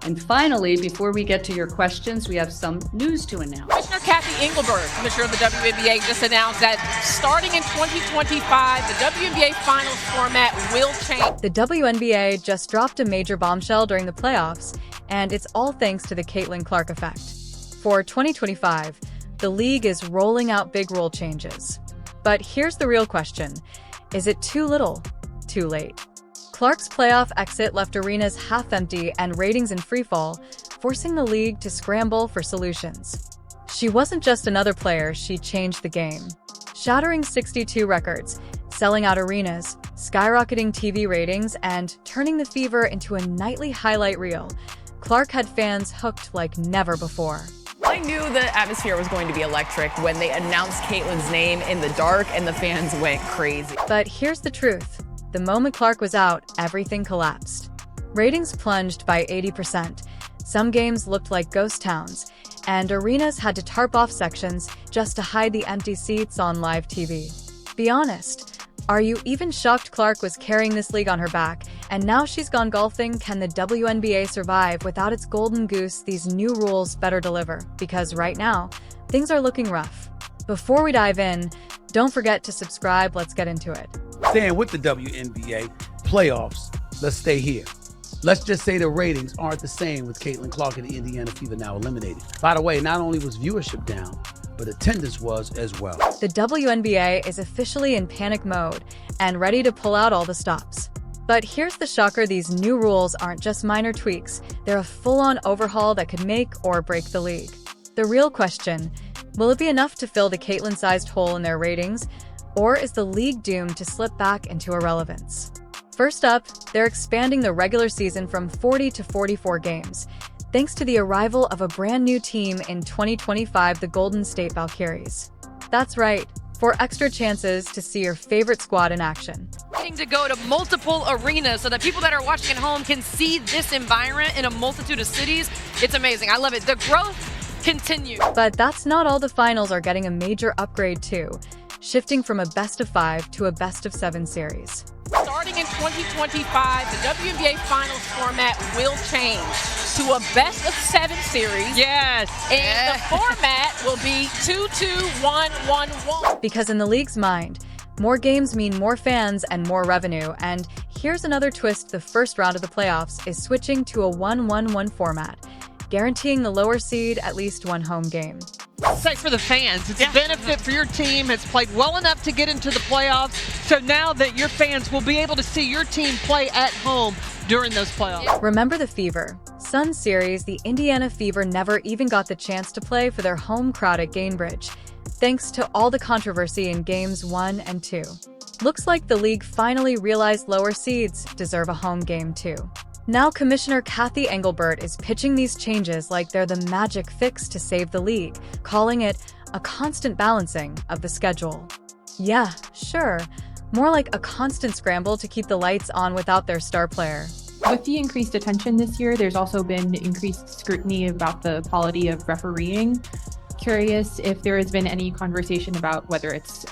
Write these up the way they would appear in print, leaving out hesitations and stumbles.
And finally, before we get to your questions, we have some news to announce. Commissioner Kathy Engelbert, Commissioner of the WNBA, just announced that starting in 2025, the WNBA Finals format will change. The WNBA just dropped a major bombshell during the playoffs, and it's all thanks to the Caitlin Clark effect. For 2025, the league is rolling out big rule changes. But here's the real question. Is it too little, too late? Clark's playoff exit left arenas half empty and ratings in freefall, forcing the league to scramble for solutions. She wasn't just another player, she changed the game. Shattering 62 records, selling out arenas, skyrocketing TV ratings, and turning the Fever into a nightly highlight reel, Clark had fans hooked like never before. I knew the atmosphere was going to be electric when they announced Caitlin's name in the dark and the fans went crazy. But here's the truth. The moment Clark was out, everything collapsed. Ratings plunged by 80%. Some games looked like ghost towns, and arenas had to tarp off sections just to hide the empty seats on live TV. Be honest, are you even shocked Clark was carrying this league on her back, and now she's gone golfing? Can the WNBA survive without its golden goose? These new rules better deliver, because right now, things are looking rough. Before we dive in, don't forget to subscribe. Let's get into it. Staying with the WNBA playoffs, let's stay here. Let's just say the ratings aren't the same with Caitlin Clark and the Indiana Fever now eliminated. By the way, not only was viewership down, but attendance was as well. The WNBA is officially in panic mode and ready to pull out all the stops. But here's the shocker, these new rules aren't just minor tweaks, they're a full-on overhaul that could make or break the league. The real question, will it be enough to fill the Caitlin-sized hole in their ratings, or is the league doomed to slip back into irrelevance? First up, they're expanding the regular season from 40 to 44 games, thanks to the arrival of a brand new team in 2025, the Golden State Valkyries. That's right, 4 extra chances to see your favorite squad in action. Getting to go to multiple arenas so that people that are watching at home can see this environment in a multitude of cities. It's amazing. I love it. The growth continues. But that's not all. The finals are getting a major upgrade too, shifting from a best-of-5 to a best-of-7 series. Starting in 2025, the WNBA Finals format will change to a best-of-7 series. Yes. And the format will be 2-2-1-1-1. Because in the league's mind, more games mean more fans and more revenue. And here's another twist. The first round of the playoffs is switching to a 1-1-1 format, guaranteeing the lower seed at least one home game. Say for the fans, it's a benefit for your team. It's played well enough to get into the playoffs. So now that your fans will be able to see your team play at home during those playoffs. Remember the Fever Sun series? The Indiana Fever never even got the chance to play for their home crowd at Gainbridge, thanks to all the controversy in games 1 and 2. Looks like the league finally realized lower seeds deserve a home game too. Now Commissioner Kathy Engelbert is pitching these changes like they're the magic fix to save the league, calling it a constant balancing of the schedule. Yeah, sure, more like a constant scramble to keep the lights on without their star player. With the increased attention this year, there's also been increased scrutiny about the quality of refereeing. Curious if there has been any conversation about whether it's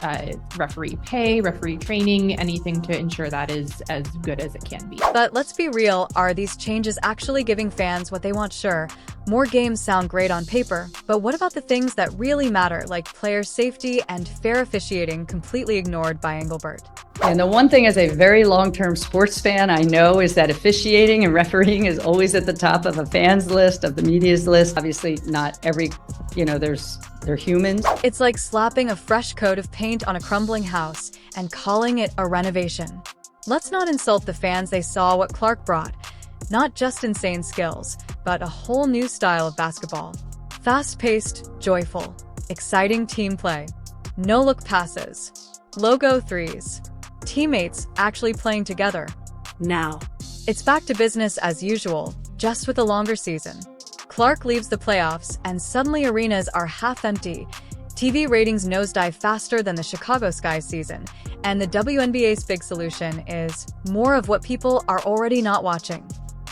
referee pay, referee training, anything to ensure that is as good as it can be. But let's be real, are these changes actually giving fans what they want? Sure, more games sound great on paper, but what about the things that really matter, like player safety and fair officiating, completely ignored by Engelbert? And the one thing as a very long-term sports fan I know is that officiating and refereeing is always at the top of a fan's list, of the media's list. Obviously, not every, they're humans. It's like slapping a fresh coat of paint on a crumbling house and calling it a renovation. Let's not insult the fans. They saw what Clark brought. Not just insane skills, but a whole new style of basketball. Fast-paced, joyful, exciting team play. No-look passes. Logo threes. Teammates actually playing together. Now, it's back to business as usual, just with a longer season. Clark leaves the playoffs, and suddenly arenas are half empty. TV ratings nosedive faster than the Chicago Sky season, and the WNBA's big solution is more of what people are already not watching.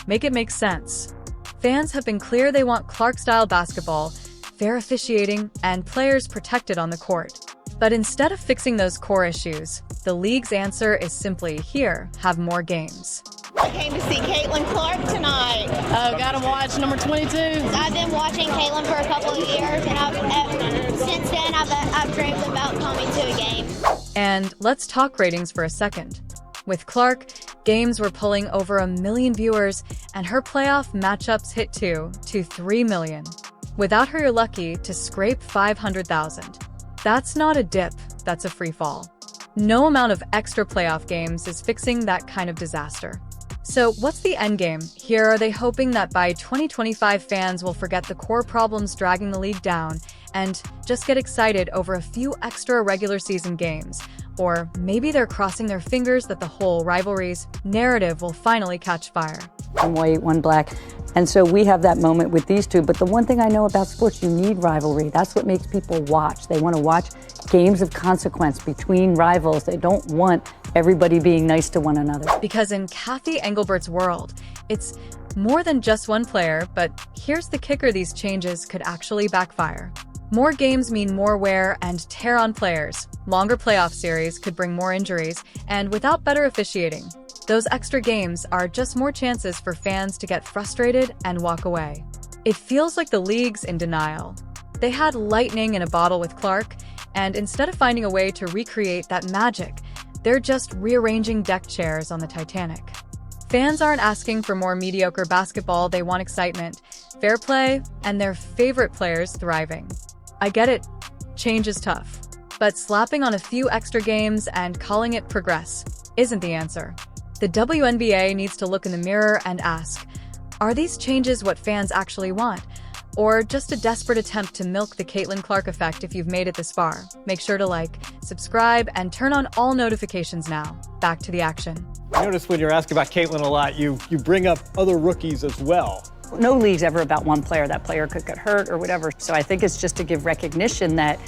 Make it make sense. Fans have been clear they want Clark-style basketball, fair officiating, and players protected on the court. But instead of fixing those core issues, the league's answer is simply, here, have more games. I came to see Caitlin Clark tonight. Oh, got to watch number 22. I've been watching Caitlin for a couple of years, and since then I've dreamed about coming to a game. And let's talk ratings for a second. With Clark, games were pulling over 1 million viewers, and her playoff matchups hit 2 to 3 million. Without her, you're lucky to scrape 500,000. That's not a dip, that's a free fall. No amount of extra playoff games is fixing that kind of disaster. So what's the endgame? Here, are they hoping that by 2025 fans will forget the core problems dragging the league down and just get excited over a few extra regular season games? Or maybe they're crossing their fingers that the whole rivalries narrative will finally catch fire. One white, one black. And so we have that moment with these two. But the one thing I know about sports, you need rivalry. That's what makes people watch. They want to watch games of consequence between rivals. They don't want everybody being nice to one another. Because in Kathy Engelbert's world, it's more than just one player, but here's the kicker: these changes could actually backfire. More games mean more wear and tear on players. Longer playoff series could bring more injuries, and without better officiating, those extra games are just more chances for fans to get frustrated and walk away. It feels like the league's in denial. They had lightning in a bottle with Clark, and instead of finding a way to recreate that magic, they're just rearranging deck chairs on the Titanic. Fans aren't asking for more mediocre basketball, they want excitement, fair play, and their favorite players thriving. I get it, change is tough, but slapping on a few extra games and calling it progress isn't the answer. The WNBA needs to look in the mirror and ask, are these changes what fans actually want? Or just a desperate attempt to milk the Caitlin Clark effect? If you've made it this far, make sure to like, subscribe, and turn on all notifications now. Back to the action. I notice when you're asking about Caitlin a lot, you bring up other rookies as well. No league's ever about one player. That player could get hurt or whatever. So I think it's just to give recognition that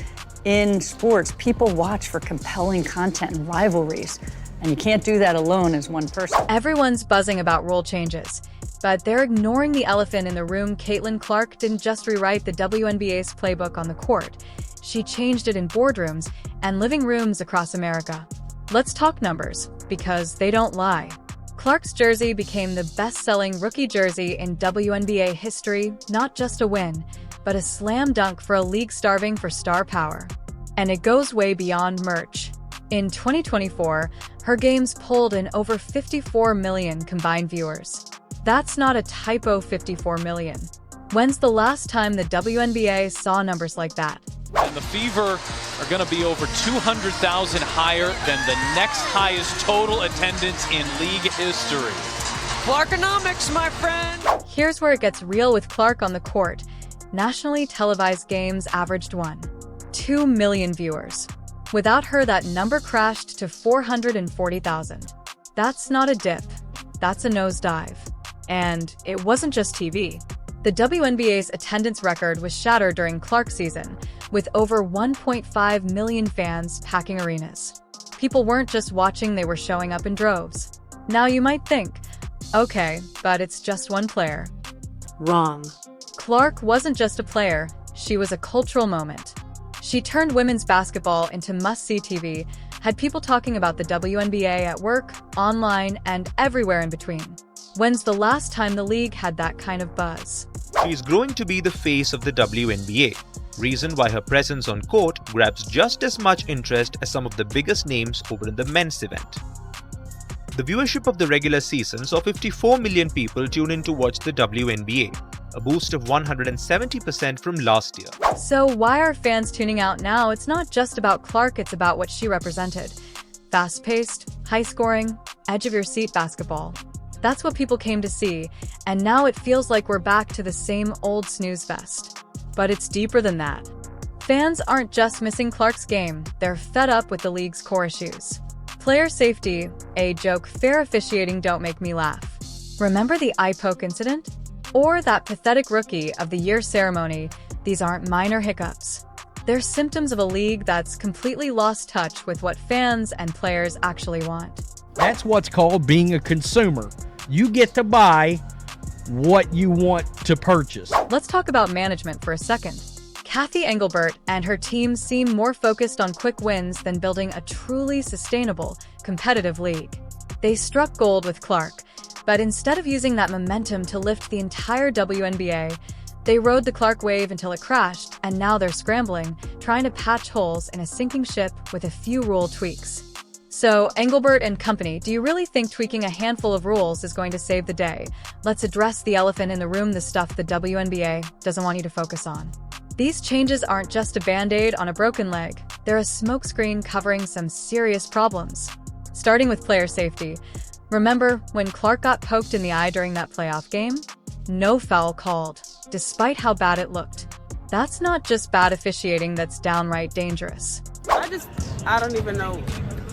in sports, people watch for compelling content and rivalries. And you can't do that alone as one person. Everyone's buzzing about rule changes, but they're ignoring the elephant in the room. Caitlin Clark didn't just rewrite the WNBA's playbook on the court. She changed it in boardrooms and living rooms across America. Let's talk numbers, because they don't lie. Clark's jersey became the best-selling rookie jersey in WNBA history, not just a win, but a slam dunk for a league starving for star power. And it goes way beyond merch. In 2024, her games pulled in over 54 million combined viewers. That's not a typo, 54 million. When's the last time the WNBA saw numbers like that? And the Fever are going to be over 200,000 higher than the next highest total attendance in league history. Clarkonomics, my friend. Here's where it gets real with Clark on the court. Nationally televised games averaged 2 million viewers. Without her, that number crashed to 440,000. That's not a dip, that's a nosedive. And it wasn't just TV. The WNBA's attendance record was shattered during Clark's season, with over 1.5 million fans packing arenas. People weren't just watching, they were showing up in droves. Now you might think, okay, but it's just one player. Wrong. Clark wasn't just a player, she was a cultural moment. She turned women's basketball into must-see TV, had people talking about the WNBA at work, online, and everywhere in between. When's the last time the league had that kind of buzz? She's growing to be the face of the WNBA, reason why her presence on court grabs just as much interest as some of the biggest names over in the men's event. The viewership of the regular season saw 54 million people tune in to watch the WNBA, a boost of 170% from last year. So why are fans tuning out now? It's not just about Clark, it's about what she represented. Fast-paced, high-scoring, edge-of-your-seat basketball. That's what people came to see, and now it feels like we're back to the same old snooze fest. But it's deeper than that. Fans aren't just missing Clark's game, they're fed up with the league's core issues. Player safety, a joke, fair officiating, don't make me laugh. Remember the eye poke incident? Or that pathetic Rookie of the Year ceremony? These aren't minor hiccups. They're symptoms of a league that's completely lost touch with what fans and players actually want. That's what's called being a consumer. You get to buy what you want to purchase. Let's talk about management for a second. Kathy Engelbert and her team seem more focused on quick wins than building a truly sustainable, competitive league. They struck gold with Clark, but instead of using that momentum to lift the entire WNBA, they rode the Clark wave until it crashed, and now they're scrambling, trying to patch holes in a sinking ship with a few rule tweaks. So, Engelbert and company, do you really think tweaking a handful of rules is going to save the day? Let's address the elephant in the room, the stuff the WNBA doesn't want you to focus on. These changes aren't just a band-aid on a broken leg. They're a smokescreen covering some serious problems. Starting with player safety. Remember when Clark got poked in the eye during that playoff game? No foul called, despite how bad it looked. That's not just bad officiating, that's downright dangerous. I don't even know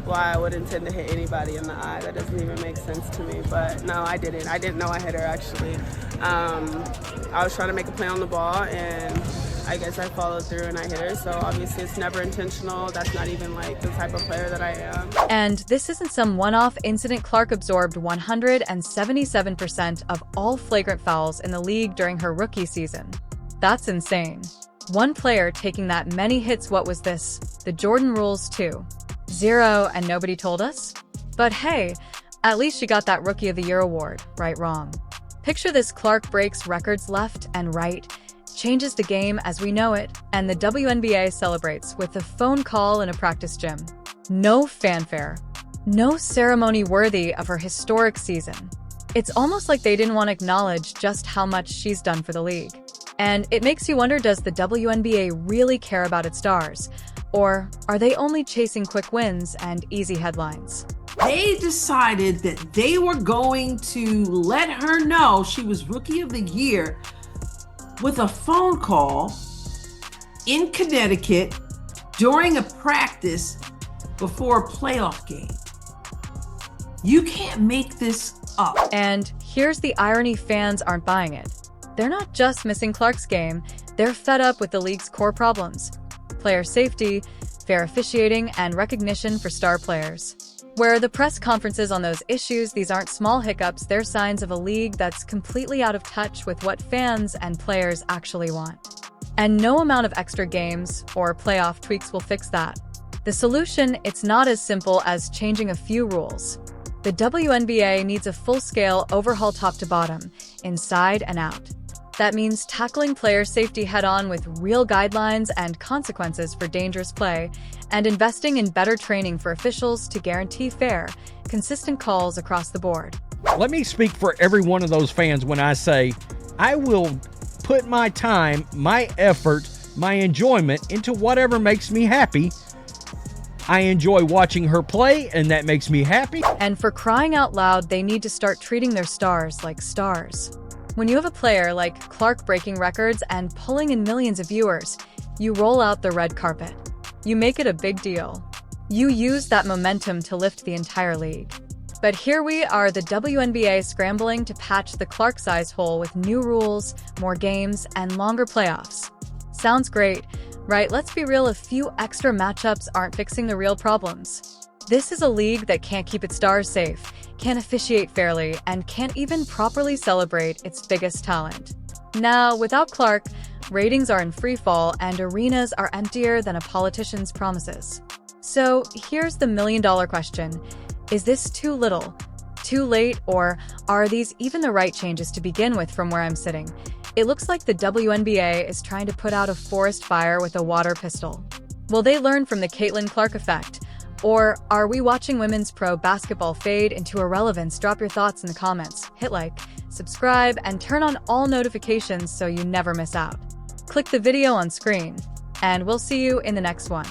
why I would intend to hit anybody in the eye. That doesn't even make sense to me. But no, I didn't. I didn't know I hit her, actually. I was trying to make a play on the ball, and I guess I followed through and I hit her. So obviously it's never intentional. That's not even like the type of player that I am. And this isn't some one-off incident. Clark absorbed 177% of all flagrant fouls in the league during her rookie season. That's insane. One player taking that many hits. What was this? The Jordan rules too. 0 and nobody told us? But hey, at least she got that Rookie of the Year award, right? Wrong. Picture this: Clark breaks records left and right, changes the game as we know it, and the WNBA celebrates with a phone call in a practice gym. No fanfare. No ceremony worthy of her historic season. It's almost like they didn't want to acknowledge just how much she's done for the league. And it makes you wonder, does the WNBA really care about its stars? Or are they only chasing quick wins and easy headlines? They decided that they were going to let her know she was Rookie of the Year with a phone call in Connecticut during a practice before a playoff game. You can't make this up. And here's the irony: fans aren't buying it. They're not just missing Clark's game, they're fed up with the league's core problems: player safety, fair officiating, and recognition for star players. Where are the press conferences on those issues? These aren't small hiccups, they're signs of a league that's completely out of touch with what fans and players actually want. And no amount of extra games or playoff tweaks will fix that. The solution, it's not as simple as changing a few rules. The WNBA needs a full-scale overhaul top to bottom, inside and out. That means tackling player safety head-on with real guidelines and consequences for dangerous play, and investing in better training for officials to guarantee fair, consistent calls across the board. Let me speak for every one of those fans when I say I will put my time, my effort, my enjoyment into whatever makes me happy. I enjoy watching her play, and that makes me happy. And for crying out loud, they need to start treating their stars like stars. When you have a player like Clark breaking records and pulling in millions of viewers, you roll out the red carpet. You make it a big deal. You use that momentum to lift the entire league. But here we are, the WNBA scrambling to patch the Clark-sized hole with new rules, more games, and longer playoffs. Sounds great, right? Let's be real, a few extra matchups aren't fixing the real problems. This is a league that can't keep its stars safe, can't officiate fairly, and can't even properly celebrate its biggest talent. Now, without Clark, ratings are in free fall and arenas are emptier than a politician's promises. So here's the million-dollar question. Is this too little, too late, or are these even the right changes to begin with? From where I'm sitting, it looks like the WNBA is trying to put out a forest fire with a water pistol. Will they learn from the Caitlin Clark effect? Or are we watching women's pro basketball fade into irrelevance? Drop your thoughts in the comments, hit like, subscribe, and turn on all notifications so you never miss out. Click the video on screen, and we'll see you in the next one.